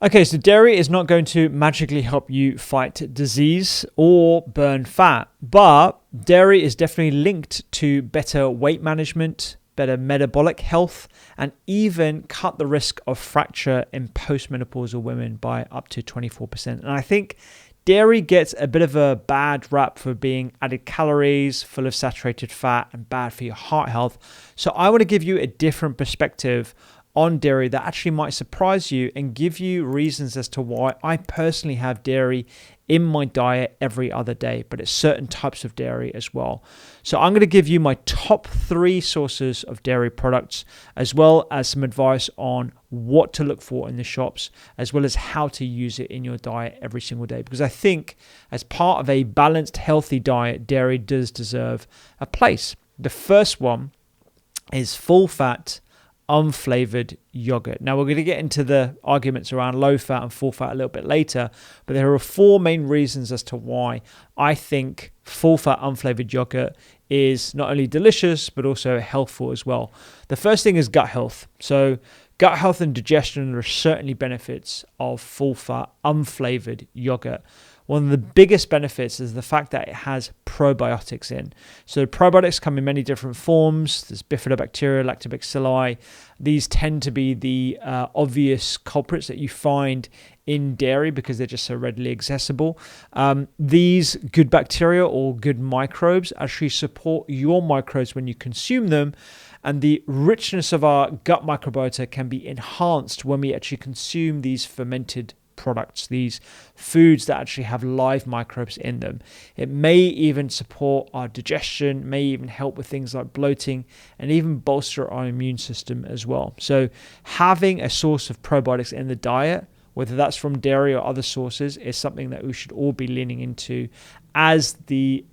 Okay, so dairy is not going to magically help you fight disease or burn fat, but dairy is definitely linked to better weight management, better metabolic health, and even cut the risk of fracture in postmenopausal women by up to 24%. And I think dairy gets a bit of a bad rap for being added calories, full of saturated fat, and bad for your heart health. So I want to give you a different perspective on dairy that actually might surprise you and give you reasons as to why I personally have dairy in my diet every other day, but it's certain types of dairy as well. So I'm going to give you my top 3 sources of dairy products, as well as some advice on what to look for in the shops, as well as how to use it in your diet every single day. Because I think as part of a balanced, healthy diet, dairy does deserve a place. The first one is full-fat, unflavored yogurt. Now, we're going to get into the arguments around low fat and full fat a little bit later, but there are 4 main reasons as to why I think full fat unflavored yogurt is not only delicious but also healthful as well. The first thing is gut health. So gut health and digestion are certainly benefits of full fat unflavored yogurt. One of the biggest benefits is the fact that it has probiotics in. So probiotics come in many different forms. There's bifidobacteria, lactobacilli. These tend to be the obvious culprits that you find in dairy because they're just so readily accessible. These good bacteria or good microbes actually support your microbes when you consume them. And the richness of our gut microbiota can be enhanced when we actually consume these fermented products, these foods that actually have live microbes in them. It may even support our digestion, may even help with things like bloating, and even bolster our immune system as well. So having a source of probiotics in the diet, whether that's from dairy or other sources, is something that we should all be leaning into as the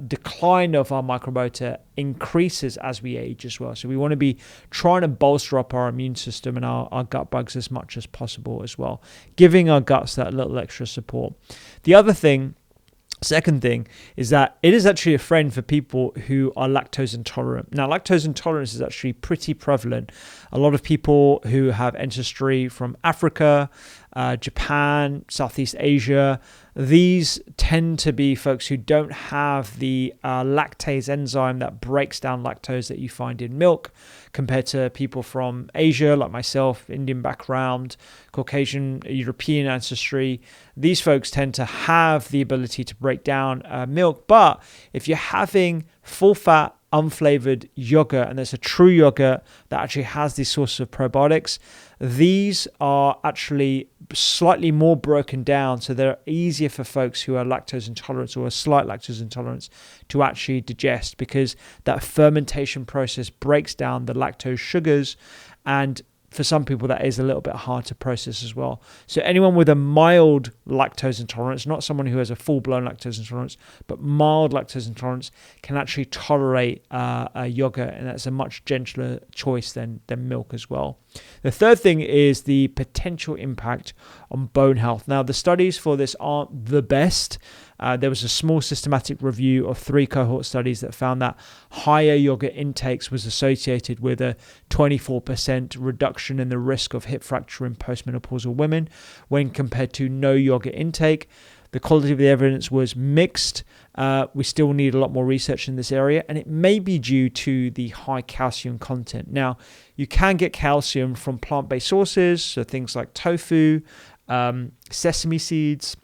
decline of our microbiota increases as we age as well. So we want to be trying to bolster up our immune system and our gut bugs as much as possible as well, giving our guts that little extra support. The other thing, second thing, is that it is actually a friend for people who are lactose intolerant. Now, lactose intolerance is actually pretty prevalent. A lot of people who have ancestry from Africa, Japan, Southeast Asia, these tend to be folks who don't have the lactase enzyme that breaks down lactose that you find in milk, compared to people from Asia, like myself, Indian background, Caucasian, European ancestry. These folks tend to have the ability to break down milk. But if you're having full-fat, unflavored yogurt, and there's a true yogurt that actually has these sources of probiotics, these are actually slightly more broken down, so they're easier for folks who are lactose intolerant or a slight lactose intolerance to actually digest, because that fermentation process breaks down the lactose sugars, and for some people that is a little bit hard to process as well. So anyone with a mild lactose intolerance, not someone who has a full-blown lactose intolerance, but mild lactose intolerance, can actually tolerate a yogurt, and that's a much gentler choice than milk as well. The third thing is the potential impact on bone health. Now, the studies for this aren't the best. There was a small systematic review of 3 cohort studies that found that higher yogurt intakes was associated with a 24% reduction in the risk of hip fracture in postmenopausal women when compared to no yogurt intake. The quality of the evidence was mixed. We still need a lot more research in this area, and it may be due to the high calcium content. Now, you can get calcium from plant-based sources, so things like tofu, sesame seeds,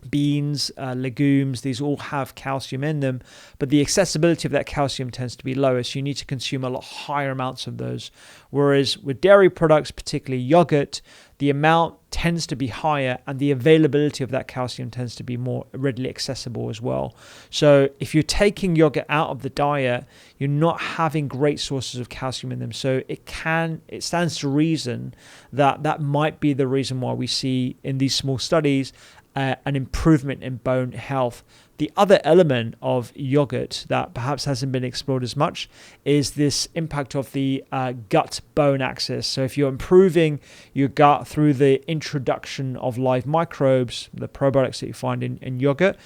beans, legumes. These all have calcium in them, but the accessibility of that calcium tends to be lower, so you need to consume a lot higher amounts of those. Whereas with dairy products, particularly yogurt, the amount tends to be higher, and the availability of that calcium tends to be more readily accessible as well. So if you're taking yogurt out of the diet, you're not having great sources of calcium in them. So it stands to reason that might be the reason why we see in these small studies an improvement in bone health. The other element of yogurt that perhaps hasn't been explored as much is this impact of the gut-bone axis. So if you're improving your gut through the introduction of live microbes, the probiotics that you find in yogurt,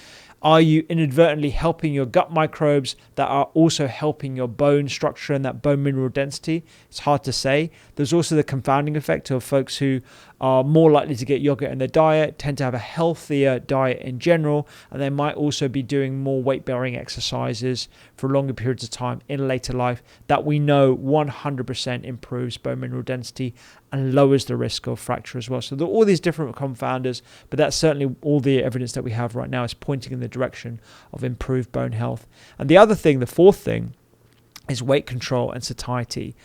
are you inadvertently helping your gut microbes that are also helping your bone structure and that bone mineral density? It's hard to say. There's also the confounding effect of folks who are more likely to get yogurt in their diet, tend to have a healthier diet in general, and they might also be doing more weight-bearing exercises for longer periods of time in later life that we know 100% improves bone mineral density and lowers the risk of fracture as well. So there are all these different confounders, but that's certainly all the evidence that we have right now is pointing in the direction of improved bone health. And the other thing, the fourth thing, is weight control and satiety.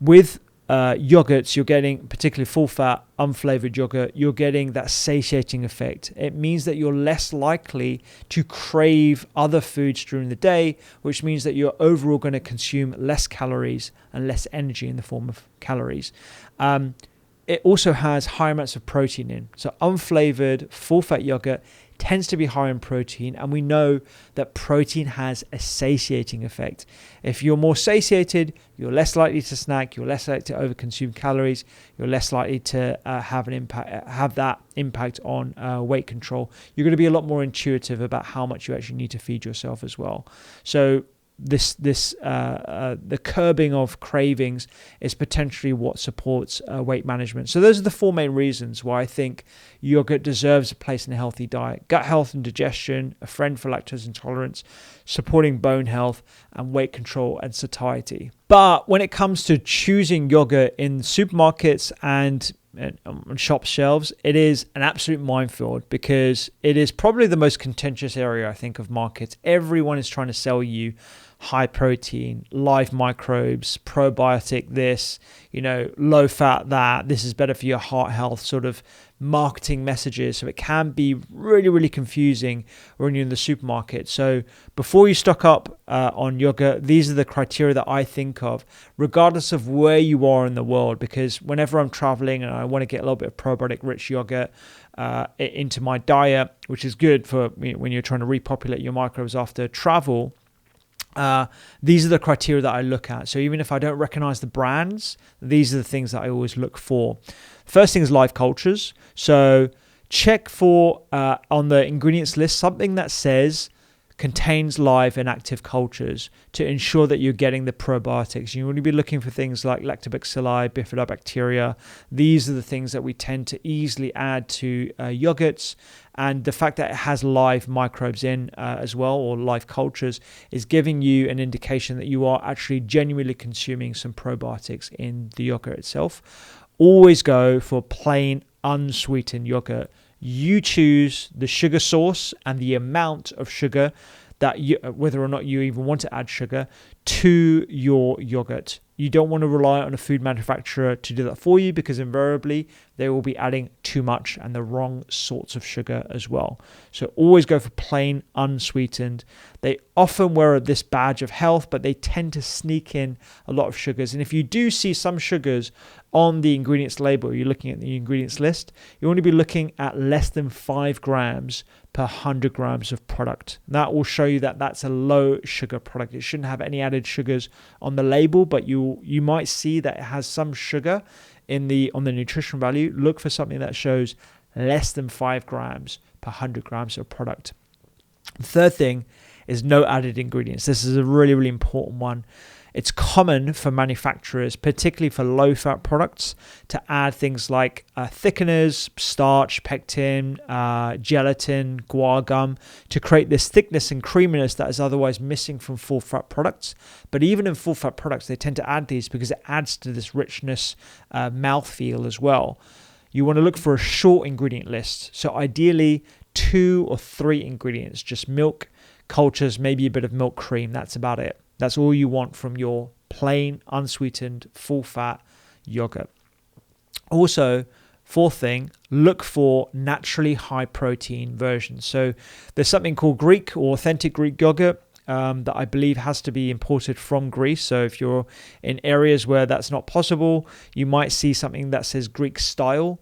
With yogurts, you're getting, particularly full-fat, unflavored yogurt, you're getting that satiating effect. It means that you're less likely to crave other foods during the day, which means that you're overall going to consume less calories and less energy in the form of calories. It also has high amounts of protein in. So unflavored, full-fat yogurt tends to be high in protein, and we know that protein has a satiating effect. If you're more satiated, you're less likely to snack, you're less likely to overconsume calories, you're less likely to have that impact on weight control. You're going to be a lot more intuitive about how much you actually need to feed yourself as well. So the curbing of cravings is potentially what supports weight management. So those are the four main reasons why I think yogurt deserves a place in a healthy diet: gut health and digestion, a friend for lactose intolerance, supporting bone health, and weight control and satiety. But when it comes to choosing yogurt in supermarkets and on shop shelves, it is an absolute minefield, because it is probably the most contentious area, I think, of markets. Everyone is trying to sell you high protein, live microbes, probiotic this, low fat that, this is better for your heart health, sort of marketing messages. So it can be really, really confusing when you're in the supermarket. So before you stock up on yogurt, these are the criteria that I think of, regardless of where you are in the world, because whenever I'm traveling and I want to get a little bit of probiotic rich yogurt into my diet, which is good for when you're trying to repopulate your microbes after travel, these are the criteria that I look at. So even if I don't recognize the brands, these are the things that I always look for. First thing is live cultures. So check for, on the ingredients list, something that says contains live and active cultures to ensure that you're getting the probiotics. You want to be looking for things like lactobacilli, bifidobacteria. These are the things that we tend to easily add to yogurts. And the fact that it has live microbes in as well, or live cultures, is giving you an indication that you are actually genuinely consuming some probiotics in the yogurt itself. Always go for plain unsweetened yogurt. You choose the sugar source and the amount of sugar that whether or not you even want to add sugar to your yogurt. You don't want to rely on a food manufacturer to do that for you, because invariably they will be adding too much and the wrong sorts of sugar as well. So always go for plain unsweetened. They often wear this badge of health, but they tend to sneak in a lot of sugars. And if you do see some sugars on the ingredients label, you're looking at the ingredients list, you want to be looking at less than 5 grams per 100 grams of product. That will show you that that's a low sugar product. It shouldn't have any added sugars on the label, but you might see that it has some sugar on the nutrition value. Look for something that shows less than 5 grams per 100 grams of product. The third thing is no added ingredients. This is a really, really important one. It's common for manufacturers, particularly for low-fat products, to add things like thickeners, starch, pectin, gelatin, guar gum, to create this thickness and creaminess that is otherwise missing from full-fat products. But even in full-fat products, they tend to add these because it adds to this richness, mouthfeel as well. You want to look for a short ingredient list. So ideally, 2 or 3 ingredients, just milk, cultures, maybe a bit of milk cream. That's about it. That's all you want from your plain, unsweetened, full-fat yogurt. Also, fourth thing, look for naturally high-protein versions. So there's something called Greek or authentic Greek yogurt that I believe has to be imported from Greece. So if you're in areas where that's not possible, you might see something that says Greek style.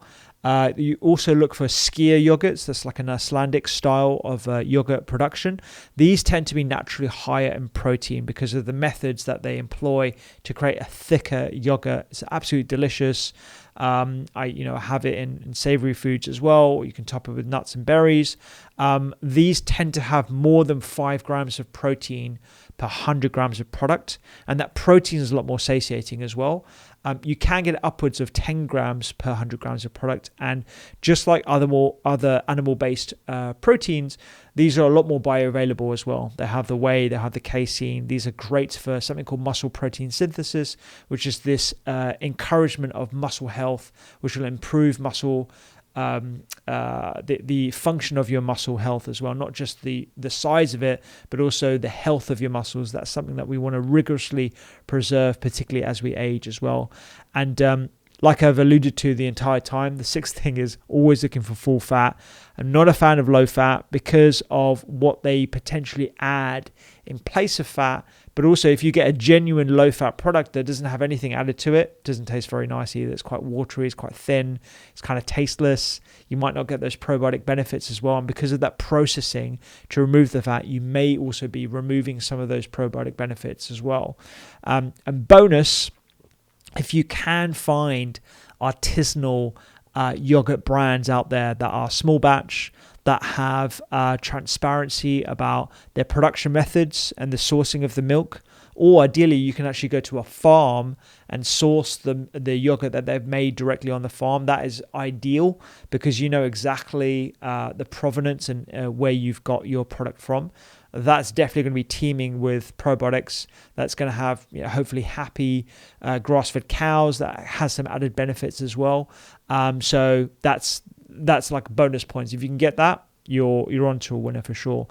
You also look for skyr yogurts. That's like an Icelandic style of yogurt production. These tend to be naturally higher in protein because of the methods that they employ to create a thicker yogurt. It's absolutely delicious. I have it in savory foods as well. You can top it with nuts and berries. These tend to have more than 5 grams of protein per 100 grams of product, and that protein is a lot more satiating as well. You can get upwards of 10 grams per 100 grams of product, and just like other animal-based proteins, these are a lot more bioavailable as well. They have the whey, they have the casein. These are great for something called muscle protein synthesis, which is this encouragement of muscle health, which will improve muscle the function of your muscle health as well, not just the size of it, but also the health of your muscles. That's something that we want to rigorously preserve, particularly as we age as well. And like I've alluded to the entire time, the sixth thing is always looking for full fat. I'm not a fan of low fat because of what they potentially add in place of fat. But also, if you get a genuine low fat product that doesn't have anything added to it, doesn't taste very nice either. It's quite watery, it's quite thin, it's kind of tasteless. You might not get those probiotic benefits as well. And because of that processing to remove the fat, you may also be removing some of those probiotic benefits as well. And bonus, if you can find artisanal yogurt brands out there that are small batch, that have transparency about their production methods and the sourcing of the milk, or ideally you can actually go to a farm and source the yogurt that they've made directly on the farm. That is ideal because you know exactly the provenance and where you've got your product from. That's definitely going to be teeming with probiotics. That's going to have hopefully happy grass-fed cows. That has some added benefits as well. So that's like bonus points. If you can get that, you're on to a winner for sure.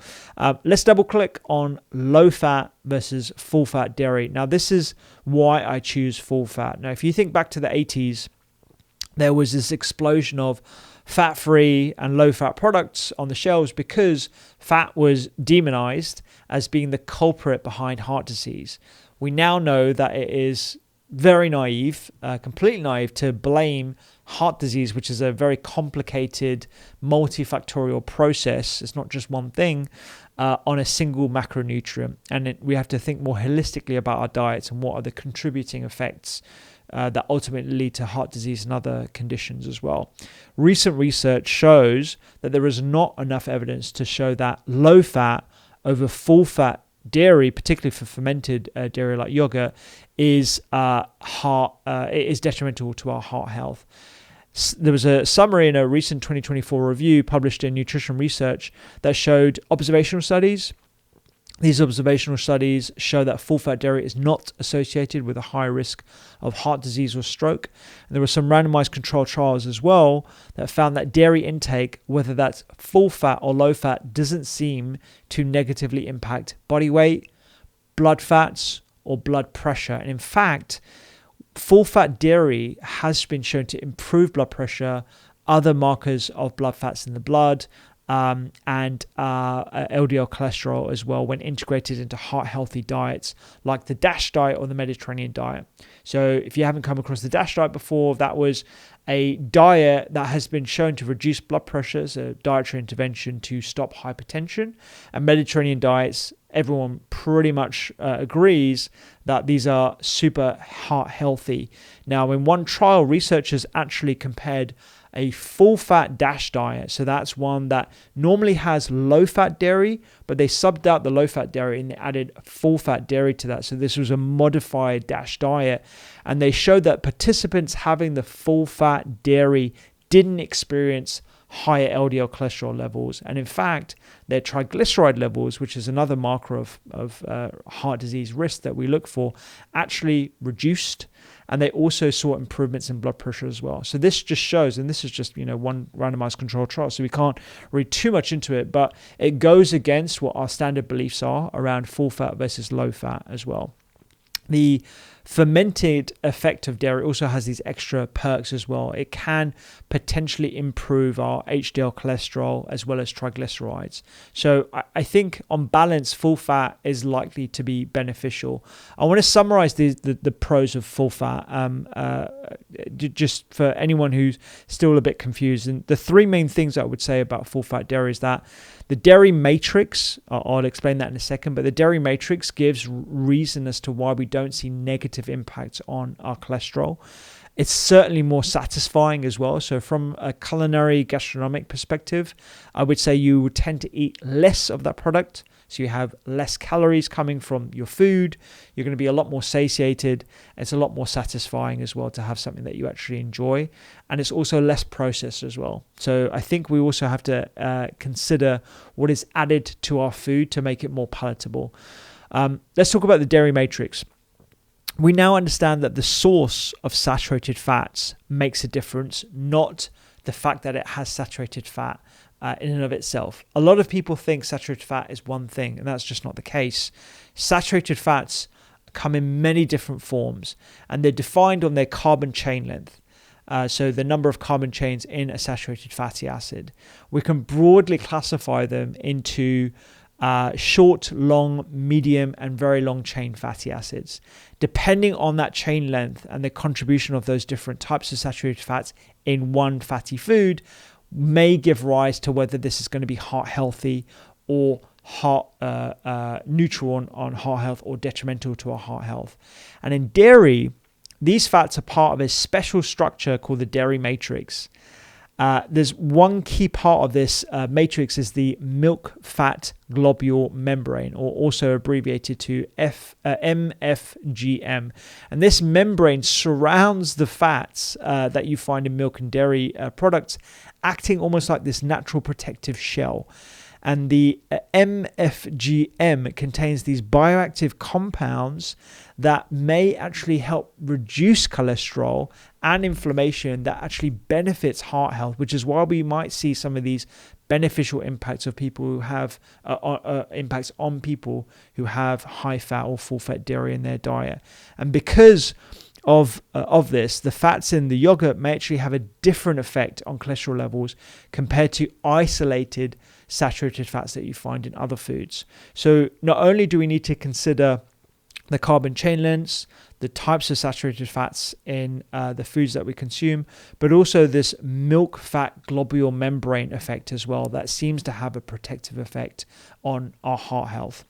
Let's double click on low fat versus full fat dairy. Now this is why I choose full fat. Now if you think back to the 80s, there was this explosion of fat-free and low-fat products on the shelves because fat was demonized as being the culprit behind heart disease. We now know that it is very naive, completely naive to blame heart disease, which is a very complicated, multifactorial process. It's not just one thing, on a single macronutrient. And we have to think more holistically about our diets and what are the contributing effects that ultimately lead to heart disease and other conditions as well. Recent research shows that there is not enough evidence to show that low fat over full fat dairy, particularly for fermented dairy like yogurt, is detrimental to our heart health. There was a summary in a recent 2024 review published in Nutrition Research that showed observational studies. These observational studies show that full-fat dairy is not associated with a high risk of heart disease or stroke. And there were some randomized controlled trials as well that found that dairy intake, whether that's full-fat or low-fat, doesn't seem to negatively impact body weight, blood fats, or blood pressure. And in fact, full-fat dairy has been shown to improve blood pressure, other markers of blood fats in the blood, and LDL cholesterol as well when integrated into heart healthy diets like the DASH diet or the Mediterranean diet. So if you haven't come across the DASH diet before, that was a diet that has been shown to reduce blood pressure, so dietary intervention to stop hypertension. And Mediterranean diets, everyone pretty much agrees that these are super heart healthy. Now, in one trial, researchers actually compared a full-fat DASH diet. So that's one that normally has low-fat dairy, but they subbed out the low-fat dairy and they added full-fat dairy to that. So this was a modified DASH diet. And they showed that participants having the full-fat dairy didn't experience higher LDL cholesterol levels. And in fact, their triglyceride levels, which is another marker of heart disease risk that we look for, actually reduced. And they also saw improvements in blood pressure as well. So this just shows, and this is just one randomized controlled trial, so we can't read too much into it, but it goes against what our standard beliefs are around full fat versus low fat as well. The fermented effect of dairy also has these extra perks as well. It can potentially improve our HDL cholesterol as well as triglycerides. So I think on balance, full fat is likely to be beneficial. I want to summarize the pros of full fat just for anyone who's still a bit confused. And the three main things I would say about full fat dairy is that the dairy matrix, I'll explain that in a second, but the dairy matrix gives reason as to why we don't see negative impacts on our cholesterol. It's certainly more satisfying as well. So from a culinary gastronomic perspective, I would say you would tend to eat less of that product. So you have less calories coming from your food. You're going to be a lot more satiated. It's a lot more satisfying as well to have something that you actually enjoy. And it's also less processed as well. So I think we also have to consider what is added to our food to make it more palatable. Let's talk about the dairy matrix. We now understand that the source of saturated fats makes a difference, not the fact that it has saturated fat in and of itself. A lot of people think saturated fat is one thing, and that's just not the case. Saturated fats come in many different forms, and they're defined on their carbon chain length. So the number of carbon chains in a saturated fatty acid. We can broadly classify them into short, long, medium, and very long chain fatty acids. Depending on that chain length and the contribution of those different types of saturated fats in one fatty food may give rise to whether this is going to be heart healthy or heart neutral on heart health or detrimental to our heart health. And in dairy, these fats are part of a special structure called the dairy matrix. There's one key part of this matrix is the milk fat globule membrane, or also abbreviated to MFGM. And this membrane surrounds the fats that you find in milk and dairy products, acting almost like this natural protective shell. And the MFGM contains these bioactive compounds that may actually help reduce cholesterol and inflammation that actually benefits heart health, which is why we might see some of these beneficial impacts of people who have impacts on people who have high fat or full fat dairy in their diet. And because of this, the fats in the yogurt may actually have a different effect on cholesterol levels compared to isolated saturated fats that you find in other foods. So not only do we need to consider the carbon chain lengths, the types of saturated fats in the foods that we consume, but also this milk fat globule membrane effect as well that seems to have a protective effect on our heart health.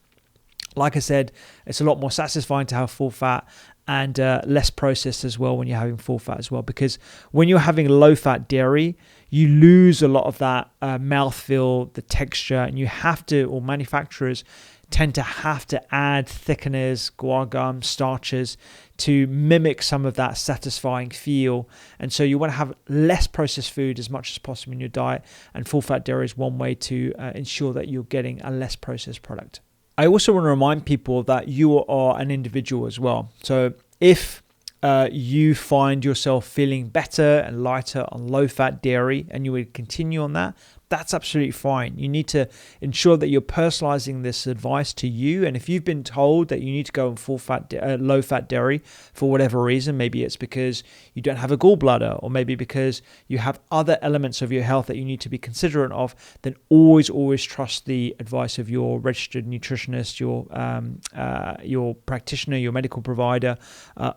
Like I said, it's a lot more satisfying to have full fat and less processed as well when you're having full fat as well, because when you're having low fat dairy, you lose a lot of that mouthfeel, the texture, and you have to, or manufacturers tend to have to add thickeners, guar gum, starches to mimic some of that satisfying feel. And so you want to have less processed food as much as possible in your diet, and full fat dairy is one way to ensure that you're getting a less processed product. I also want to remind people that you are an individual as well. So if you find yourself feeling better and lighter on low-fat dairy and you would continue on that, that's absolutely fine. You need to ensure that you're personalizing this advice to you. And if you've been told that you need to go on low-fat dairy for whatever reason, maybe it's because you don't have a gallbladder, or maybe because you have other elements of your health that you need to be considerate of, then always trust the advice of your registered nutritionist, your practitioner, your medical provider,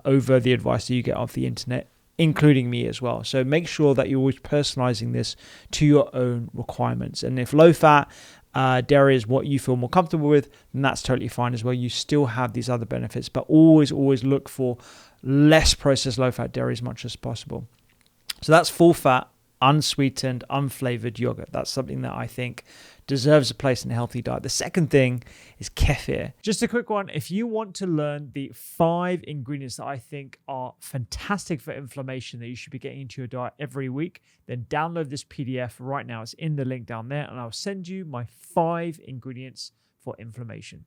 over the advice that you get off the internet, including me as well. So make sure that you're always personalizing this to your own requirements. And if low fat dairy is what you feel more comfortable with, then that's totally fine as well. You still have these other benefits, but always look for less processed low fat dairy as much as possible. So that's full fat, unsweetened, unflavored yogurt. That's something that I think deserves a place in a healthy diet. The second thing is kefir. Just a quick one. If you want to learn the 5 ingredients that I think are fantastic for inflammation that you should be getting into your diet every week, then download this PDF right now. It's in the link down there, and I'll send you my 5 ingredients for inflammation.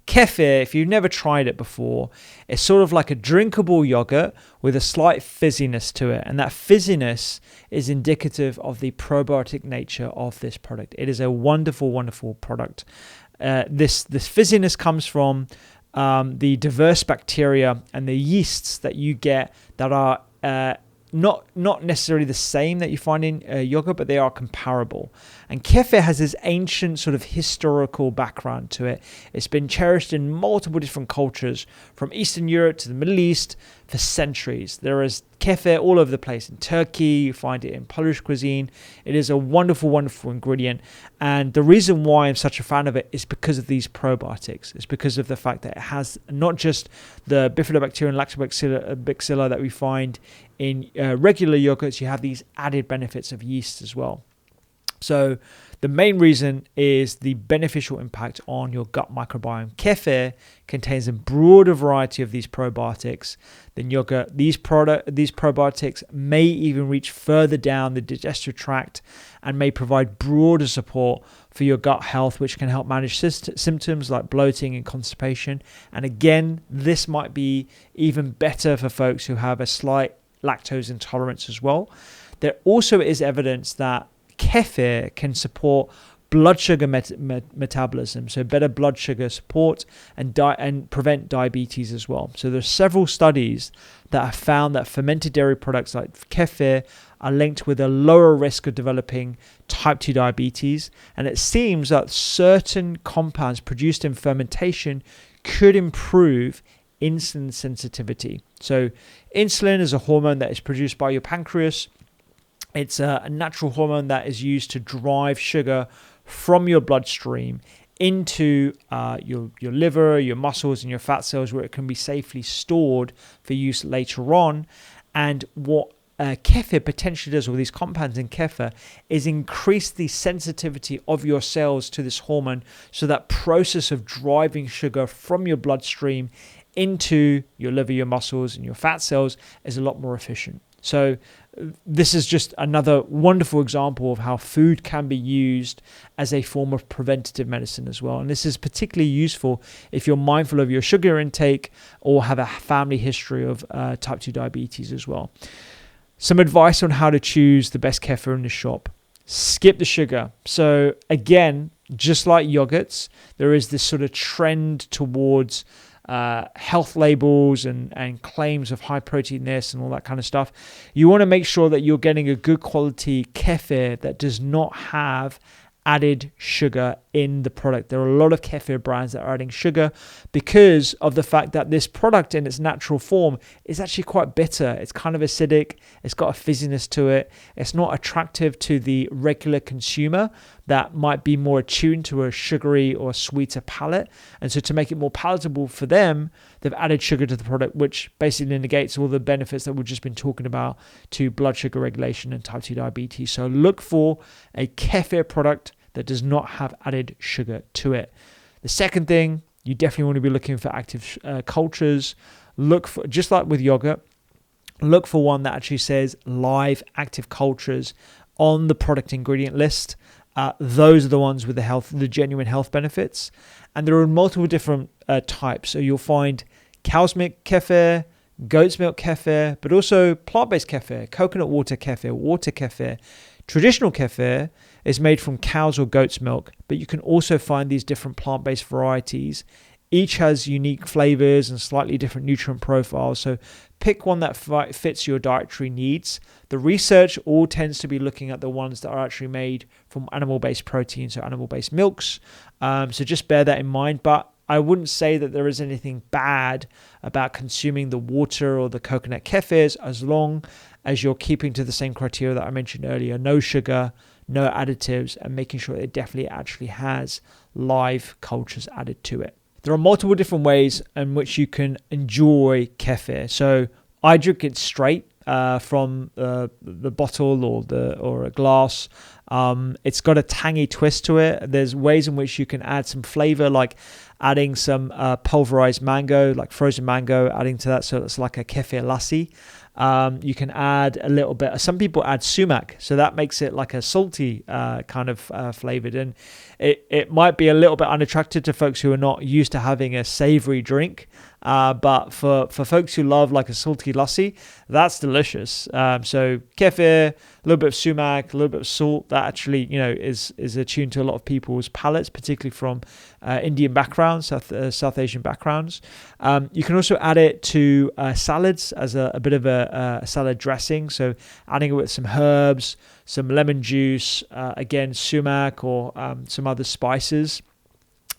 Kefir, if you've never tried it before, it's sort of like a drinkable yogurt with a slight fizziness to it. And that fizziness is indicative of the probiotic nature of this product. It is a wonderful, wonderful product. This fizziness comes from the diverse bacteria and the yeasts that you get that are not necessarily the same that you find in yogurt, but they are comparable. And kefir has this ancient sort of historical background to it. It's been cherished in multiple different cultures, from Eastern Europe to the Middle East, for centuries. There is kefir all over the place. In Turkey, you find it in Polish cuisine. It is a wonderful, wonderful ingredient. And the reason why I'm such a fan of it is because of these probiotics. It's because of the fact that it has not just the bifidobacteria and lactobacillus that we find in regular yogurts, you have these added benefits of yeast as well. So the main reason is the beneficial impact on your gut microbiome. Kefir contains a broader variety of these probiotics than yogurt. These probiotics may even reach further down the digestive tract and may provide broader support for your gut health, which can help manage symptoms like bloating and constipation. And again, this might be even better for folks who have a slight lactose intolerance as well. There also is evidence that kefir can support blood sugar metabolism, so better blood sugar support and prevent diabetes as well. So there's several studies that have found that fermented dairy products like kefir are linked with a lower risk of developing type 2 diabetes, and it seems that certain compounds produced in fermentation could improve insulin sensitivity. So insulin is a hormone that is produced by your pancreas. It's a natural hormone that is used to drive sugar from your bloodstream into your liver, your muscles, and your fat cells, where it can be safely stored for use later on. And what kefir potentially does, or these compounds in kefir, is increase the sensitivity of your cells to this hormone, so that process of driving sugar from your bloodstream into your liver, your muscles, and your fat cells is a lot more efficient. So this is just another wonderful example of how food can be used as a form of preventative medicine as well. And this is particularly useful if you're mindful of your sugar intake or have a family history of type 2 diabetes as well. Some advice on how to choose the best kefir in the shop. Skip the sugar. So again, just like yogurts, there is this sort of trend towards health labels and claims of high protein this and all that kind of stuff. You want to make sure that you're getting a good quality kefir that does not have added sugar in the product. There are a lot of kefir brands that are adding sugar because of the fact that this product in its natural form is actually quite bitter. It's kind of acidic. It's got a fizziness to it. It's not attractive to the regular consumer that might be more attuned to a sugary or sweeter palate. And so to make it more palatable for them, they've added sugar to the product, which basically negates all the benefits that we've just been talking about to blood sugar regulation and type 2 diabetes. So look for a kefir product that does not have added sugar to it. The second thing, you definitely want to be looking for active cultures. Look for, just like with yogurt, look for one that actually says live active cultures on the product ingredient list. Those are the ones with the genuine health benefits. And there are multiple different types. So you'll find cow's milk kefir, goat's milk kefir, but also plant-based kefir, coconut water kefir. Traditional kefir is made from cow's or goat's milk, but you can also find these different plant-based varieties. Each has unique flavors and slightly different nutrient profiles. So pick one that fits your dietary needs. The research all tends to be looking at the ones that are actually made from animal-based protein, so animal-based milks. So just bear that in mind. But I wouldn't say that there is anything bad about consuming the water or the coconut kefirs, as long as you're keeping to the same criteria that I mentioned earlier: no sugar, no additives, and making sure it definitely actually has live cultures added to it. There are multiple different ways in which you can enjoy kefir. So I drink it straight from the bottle or a glass. It's got a tangy twist to it. There's ways in which you can add some flavor, like adding some pulverized mango, like frozen mango, adding to that, so it's like a kefir lassi. You can add a little bit. Some people add sumac, so that makes it like a salty kind of flavored, and it might be a little bit unattractive to folks who are not used to having a savory drink. But for folks who love like a salty lassi, that's delicious. So kefir, a little bit of sumac, a little bit of salt, that actually, is attuned to a lot of people's palates, particularly from Indian backgrounds, South Asian backgrounds. You can also add it to salads as a bit of a salad dressing. So adding it with some herbs, some lemon juice, again, sumac or some other spices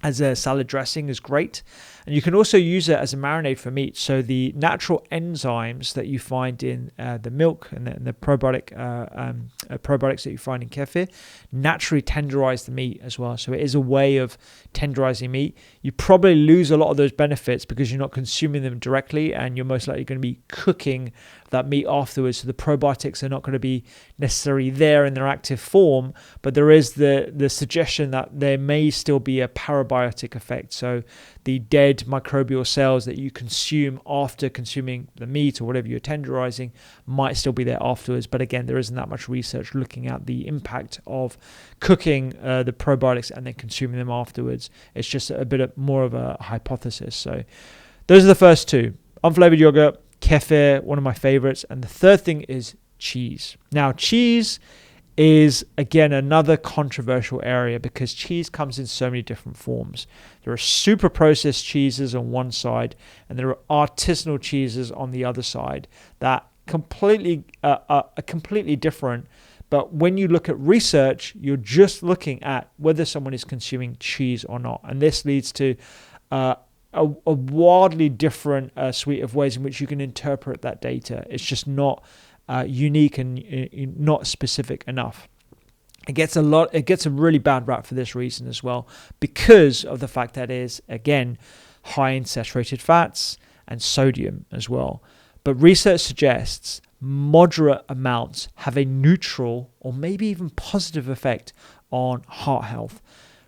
as a salad dressing is great. And you can also use it as a marinade for meat. So the natural enzymes that you find in the milk and the probiotics that you find in kefir naturally tenderize the meat as well. So it is a way of tenderizing meat. You probably lose a lot of those benefits because you're not consuming them directly, and you're most likely going to be cooking that meat afterwards. So the probiotics are not going to be necessarily there in their active form, but there is the suggestion that there may still be a parabiotic effect. So the dead microbial cells that you consume after consuming the meat or whatever you're tenderizing might still be there afterwards. But again, there isn't that much research looking at the impact of cooking the probiotics and then consuming them afterwards. It's just a bit more of a hypothesis. So those are the first two: unflavored yogurt, kefir, one of my favorites. And the third thing is cheese. Now, cheese is, again, another controversial area because cheese comes in so many different forms. There are super processed cheeses on one side, and there are artisanal cheeses on the other side that are completely different. But when you look at research, you're just looking at whether someone is consuming cheese or not. And this leads to a wildly different suite of ways in which you can interpret that data. It's just not unique and not specific enough. It gets a really bad rap for this reason as well, because of the fact that it is, again, high in saturated fats and sodium as well. But research suggests moderate amounts have a neutral or maybe even positive effect on heart health.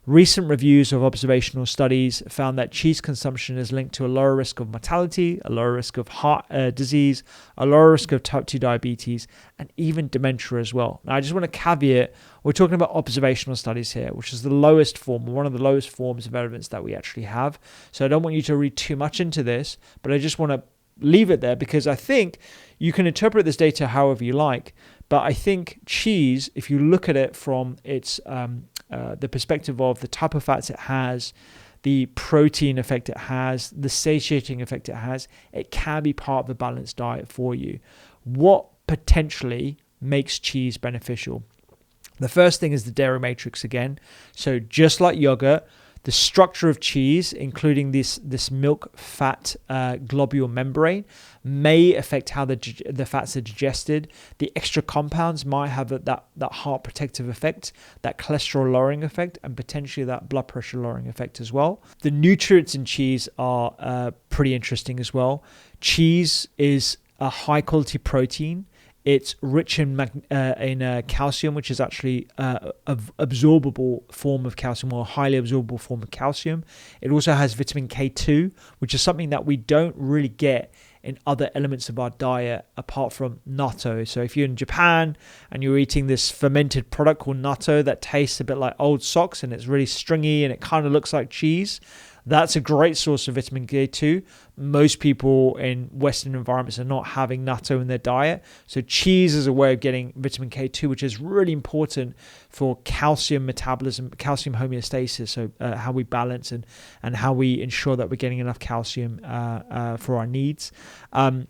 Recent reviews of observational studies found that cheese consumption is linked to a lower risk of mortality, a lower risk of heart disease, a lower risk of type 2 diabetes, and even dementia as well. Now, I just want to caveat, we're talking about observational studies here, which is the lowest form, one of the lowest forms of evidence that we actually have. So I don't want you to read too much into this, but I just want to leave it there because I think you can interpret this data however you like. But I think cheese, if you look at it from its the perspective of the type of fats it has, the protein effect it has, the satiating effect it has, it can be part of a balanced diet for you. What potentially makes cheese beneficial? The first thing is the dairy matrix again. So just like yogurt, the structure of cheese, including this milk fat globule membrane, may affect how the fats are digested. The extra compounds might have that heart protective effect, that cholesterol lowering effect, and potentially that blood pressure lowering effect as well. The nutrients in cheese are pretty interesting as well. Cheese is a high quality protein. It's rich in calcium, which is actually an absorbable form of calcium, or a highly absorbable form of calcium. It also has vitamin K2, which is something that we don't really get in other elements of our diet apart from natto. So if you're in Japan and you're eating this fermented product called natto that tastes a bit like old socks and it's really stringy and it kind of looks like cheese, that's a great source of vitamin K2. Most people in Western environments are not having natto in their diet. So cheese is a way of getting vitamin K2, which is really important for calcium metabolism, calcium homeostasis, so how we balance and how we ensure that we're getting enough calcium for our needs. And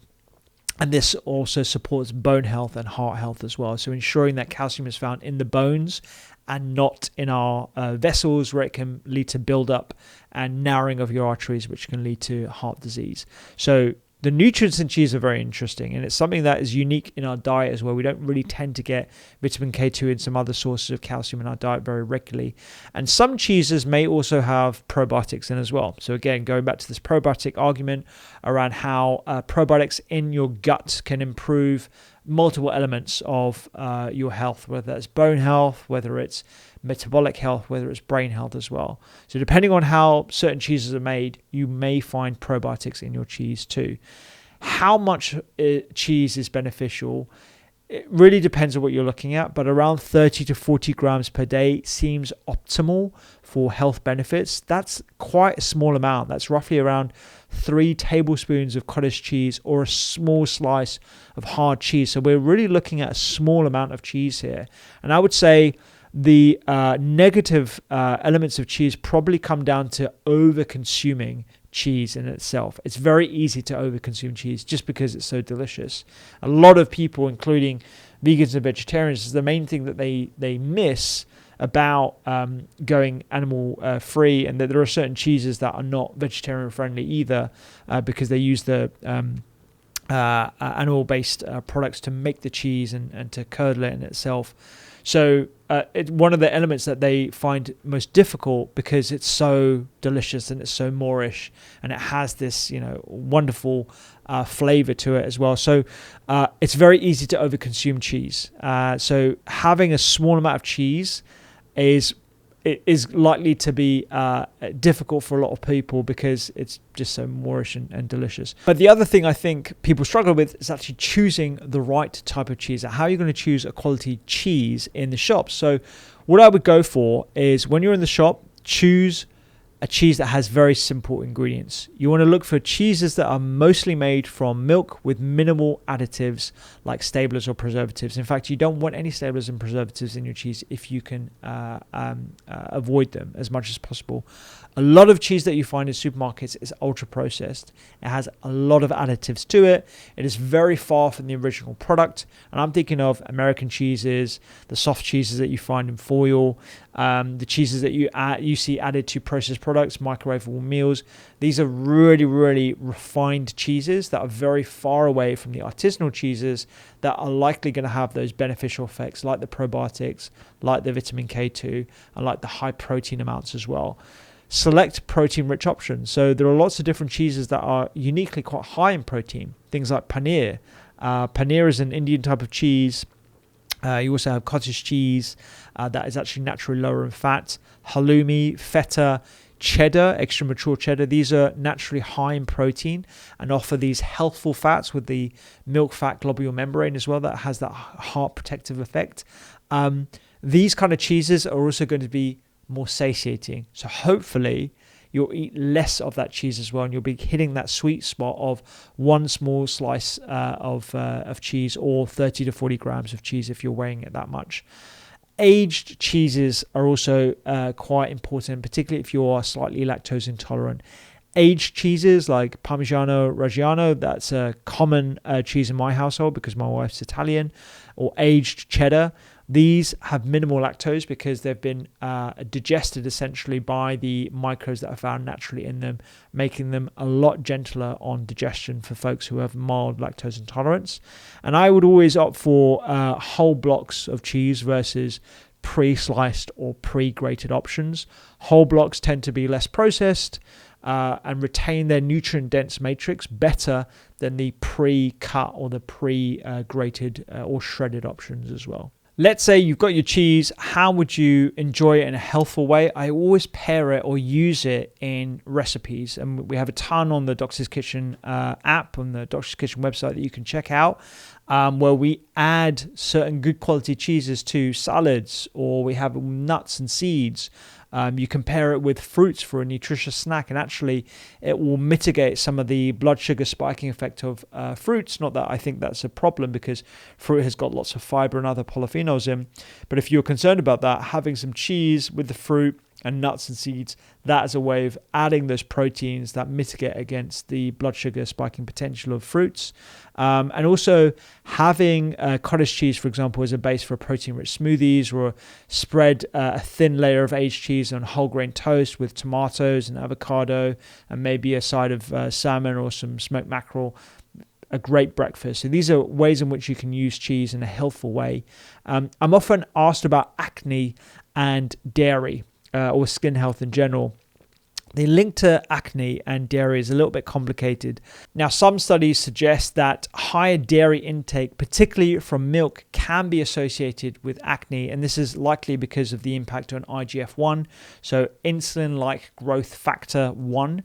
this also supports bone health and heart health as well. So ensuring that calcium is found in the bones and not in our vessels, where it can lead to buildup and narrowing of your arteries, which can lead to heart disease. So the nutrients in cheese are very interesting, and it's something that is unique in our diet as well. We don't really tend to get vitamin K2 and some other sources of calcium in our diet very regularly. And some cheeses may also have probiotics in as well. So again, going back to this probiotic argument around how probiotics in your gut can improve multiple elements of your health, whether that's bone health, whether it's metabolic health, whether it's brain health as well. So depending on how certain cheeses are made, you may find probiotics in your cheese too. How much cheese is beneficial? It really depends on what you're looking at, but around 30 to 40 grams per day seems optimal for health benefits. That's quite a small amount. That's roughly around 3 tablespoons of cottage cheese or a small slice of hard cheese. So we're really looking at a small amount of cheese here. And I would say the negative elements of cheese probably come down to over-consuming cheese in itself. It's very easy to over-consume cheese just because it's so delicious. A lot of people, including vegans and vegetarians, is the main thing that they miss about going animal free, and that there are certain cheeses that are not vegetarian friendly either because they use the animal based products to make the cheese and to curdle it in itself. So it's one of the elements that they find most difficult because it's so delicious and it's so moreish and it has this, wonderful flavor to it as well. So it's very easy to overconsume cheese. So having a small amount of cheese is likely to be difficult for a lot of people because it's just so moreish and delicious. But the other thing I think people struggle with is actually choosing the right type of cheese. How are you going to choose a quality cheese in the shop? So what I would go for is when you're in the shop, choose a cheese that has very simple ingredients. You want to look for cheeses that are mostly made from milk with minimal additives like stablers or preservatives. In fact, you don't want any stablers and preservatives in your cheese if you can avoid them as much as possible. A lot of cheese that you find in supermarkets is ultra processed. It has a lot of additives to it. It is very far from the original product. And I'm thinking of American cheeses, the soft cheeses that you find in foil, the cheeses that you see added to processed products, microwavable meals. These are really, really refined cheeses that are very far away from the artisanal cheeses that are likely going to have those beneficial effects like the probiotics, like the vitamin K2, and like the high protein amounts as well. Select protein-rich options. So there are lots of different cheeses that are uniquely quite high in protein. Things like paneer. Paneer is an Indian type of cheese. You also have cottage cheese that is actually naturally lower in fat. Halloumi, feta, cheddar, extra mature cheddar. These are naturally high in protein and offer these healthful fats with the milk fat globule membrane as well that has that heart protective effect. These kind of cheeses are also going to be more satiating. So hopefully you'll eat less of that cheese as well, and you'll be hitting that sweet spot of one small slice of cheese or 30 to 40 grams of cheese if you're weighing it that much. Aged cheeses are also quite important, particularly if you are slightly lactose intolerant. Aged cheeses like Parmigiano Reggiano, that's a common cheese in my household because my wife's Italian, or aged cheddar. These have minimal lactose because they've been digested essentially by the microbes that are found naturally in them, making them a lot gentler on digestion for folks who have mild lactose intolerance. And I would always opt for whole blocks of cheese versus pre-sliced or pre-grated options. Whole blocks tend to be less processed and retain their nutrient-dense matrix better than the pre-cut or the pre-grated or shredded options as well. Let's say you've got your cheese. How would you enjoy it in a healthful way? I always pair it or use it in recipes. And we have a ton on the Doctor's Kitchen app, on the Doctor's Kitchen website that you can check out, where we add certain good quality cheeses to salads, or we have nuts and seeds. You can pair it with fruits for a nutritious snack, and actually it will mitigate some of the blood sugar spiking effect of fruits. Not that I think that's a problem, because fruit has got lots of fiber and other polyphenols in. But if you're concerned about that, having some cheese with the fruit and nuts and seeds, that is a way of adding those proteins that mitigate against the blood sugar spiking potential of fruits. And also having cottage cheese, for example, as a base for protein-rich smoothies, or spread a thin layer of aged cheese on whole grain toast with tomatoes and avocado and maybe a side of salmon or some smoked mackerel. A great breakfast. So these are ways in which you can use cheese in a healthful way. I'm often asked about acne and dairy, or skin health in general. The link to acne and dairy is a little bit complicated. Now, some studies suggest that higher dairy intake, particularly from milk, can be associated with acne, and this is likely because of the impact on IGF-1, so insulin-like growth factor 1.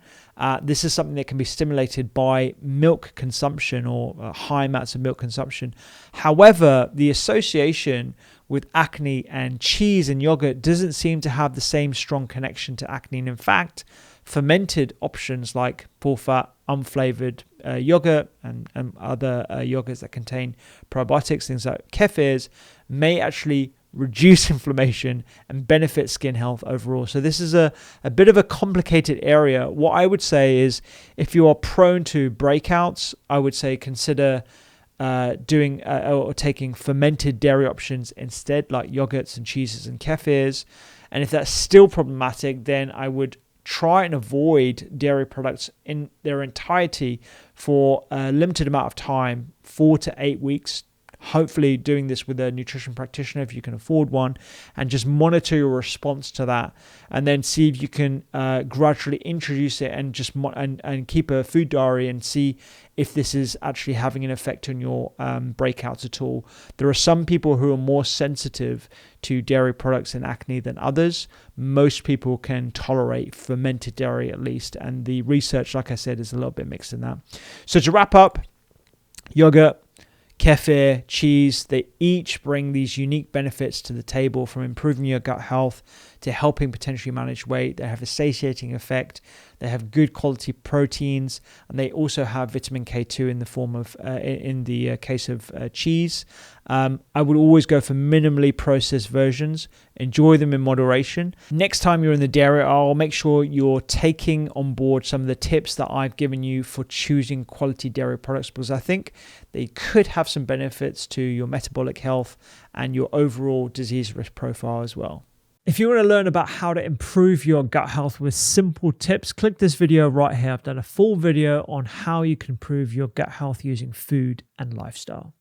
This is something that can be stimulated by milk consumption or high amounts of milk consumption. However, the association with acne and cheese and yogurt doesn't seem to have the same strong connection to acne. And in fact, fermented options like full-fat, unflavored yogurt and other yogurts that contain probiotics, things like kefirs, may actually reduce inflammation and benefit skin health overall. So this is a bit of a complicated area. What I would say is, if you are prone to breakouts, I would say consider doing or taking fermented dairy options instead, like yogurts and cheeses and kefirs. And if that's still problematic, then I would try and avoid dairy products in their entirety for a limited amount of time, 4 to 8 weeks, hopefully doing this with a nutrition practitioner if you can afford one, and just monitor your response to that, and then see if you can gradually introduce it and just and keep a food diary and see if this is actually having an effect on your breakouts at all. There are some people who are more sensitive to dairy products and acne than others. Most people can tolerate fermented dairy at least, and the research, like I said, is a little bit mixed in that. So to wrap up, yogurt, kefir, cheese, they each bring these unique benefits to the table, from improving your gut health to helping potentially manage weight. They have a satiating effect. They have good quality proteins, and they also have vitamin K2 in the form of, in the case of cheese. I would always go for minimally processed versions. Enjoy them in moderation. Next time you're in the dairy aisle, make sure you're taking on board some of the tips that I've given you for choosing quality dairy products, because I think they could have some benefits to your metabolic health and your overall disease risk profile as well. If you want to learn about how to improve your gut health with simple tips, click this video right here. I've done a full video on how you can improve your gut health using food and lifestyle.